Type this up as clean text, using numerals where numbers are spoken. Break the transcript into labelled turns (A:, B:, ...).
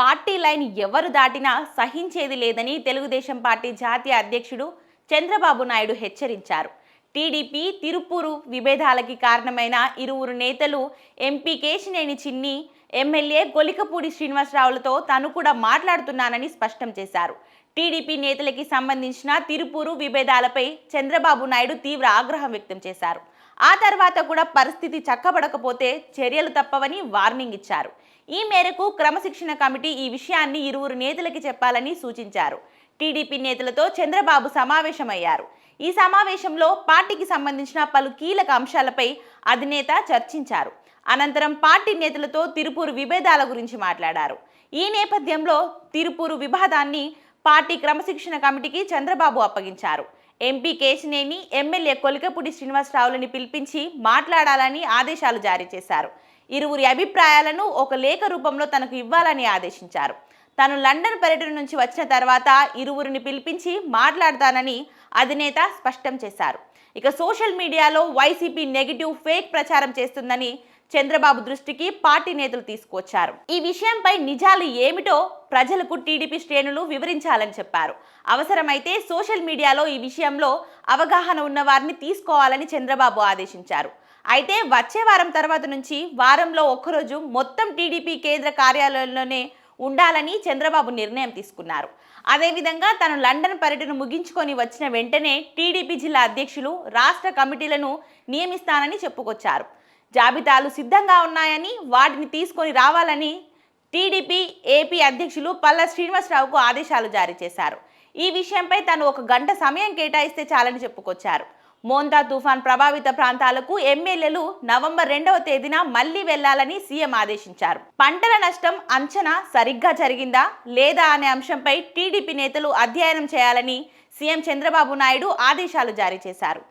A: Party line ఎవరు దాటినా సహించేది లేదని తెలుగుదేశం పార్టీ జాతీయ అధ్యక్షుడు చంద్రబాబు నాయుడు హెచ్చరించారు. టీడీపీ తిరుపూరు విభేదాలకి కారణమైన ఇరువురు నేతలు ఎంపీ కేశినేని చిన్ని, ఎమ్మెల్యే గొలికపూడి శ్రీనివాసరావులతో తాను కూడా మాట్లాడుతున్నానని స్పష్టం చేశారు. టీడీపీ నేతలకి సంబంధించిన తిరుపూరు విభేదాలపై చంద్రబాబు నాయుడు తీవ్ర ఆగ్రహం వ్యక్తం చేశారు. ఆ తర్వాత కూడా పరిస్థితి చక్కబడకపోతే చర్యలు తప్పవని వార్నింగ్ ఇచ్చారు. ఈ మేరకు క్రమశిక్షణ కమిటీ ఈ విషయాన్ని ఇరువురు నేతలకి చెప్పాలని సూచించారు. టీడీపీ నేతలతో చంద్రబాబు సమావేశమయ్యారు. ఈ సమావేశంలో పార్టీకి సంబంధించిన పలు కీలక అంశాలపై అధినేత చర్చించారు. అనంతరం పార్టీ నేతలతో తిరుపూరు విభేదాల గురించి మాట్లాడారు. ఈ నేపథ్యంలో తిరుపూరు వివాదాన్ని పార్టీ క్రమశిక్షణ కమిటీకి చంద్రబాబు అప్పగించారు. ఎంపీ కేశినేని, ఎమ్మెల్యే గొలికపూడి శ్రీనివాసరావులని పిలిపించి మాట్లాడాలని ఆదేశాలు జారీ చేశారు. ఇరువురి అభిప్రాయాలను ఒక లేఖ రూపంలో తనకు ఇవ్వాలని ఆదేశించారు. తాను లండన్ పర్యటన నుంచి వచ్చిన తర్వాత ఇరువురిని పిలిపించి మాట్లాడతానని అధినేత స్పష్టం చేశారు. ఇక సోషల్ మీడియాలో వైసీపీ నెగిటివ్ ఫేక్ ప్రచారం చేస్తుందని చంద్రబాబు దృష్టికి పార్టీ నేతలు తీసుకువచ్చారు. ఈ విషయంపై నిజాలు ఏమిటో ప్రజలకు టీడీపీ శ్రేణులు వివరించాలని చెప్పారు. అవసరమైతే సోషల్ మీడియాలో ఈ విషయంలో అవగాహన ఉన్న వారిని తీసుకోవాలని చంద్రబాబు ఆదేశించారు. అయితే వచ్చే వారం తర్వాత నుంచి వారంలో ఒక్కరోజు మొత్తం టీడీపీ కేంద్ర కార్యాలయంలోనే ఉండాలని చంద్రబాబు నిర్ణయం తీసుకున్నారు. అదేవిధంగా తాను లండన్ పర్యటన ముగించుకొని వచ్చిన వెంటనే టీడీపీ జిల్లా అధ్యక్షులు, రాష్ట్ర కమిటీలను నియమిస్తానని చెప్పుకొచ్చారు. జాబితాలు సిద్ధంగా ఉన్నాయని వాటిని తీసుకొని రావాలని టీడీపీ ఏపీ అధ్యక్షులు పల్లా శ్రీనివాసరావుకు ఆదేశాలు జారీ చేశారు. ఈ విషయంపై తాను 1 గంట సమయం కేటాయిస్తే చాలని చెప్పుకొచ్చారు. మోంతా తుఫాన్ ప్రభావిత ప్రాంతాలకు ఎమ్మెల్యేలు నవంబర్ 2వ తేదీన మళ్లీ వెళ్లాలని సీఎం ఆదేశించారు. పంటల నష్టం అంచనా సరిగ్గా జరిగిందా లేదా అనే అంశంపై టీడీపీ నేతలు అధ్యయనం చేయాలని సీఎం చంద్రబాబు నాయుడు ఆదేశాలు జారీ చేశారు.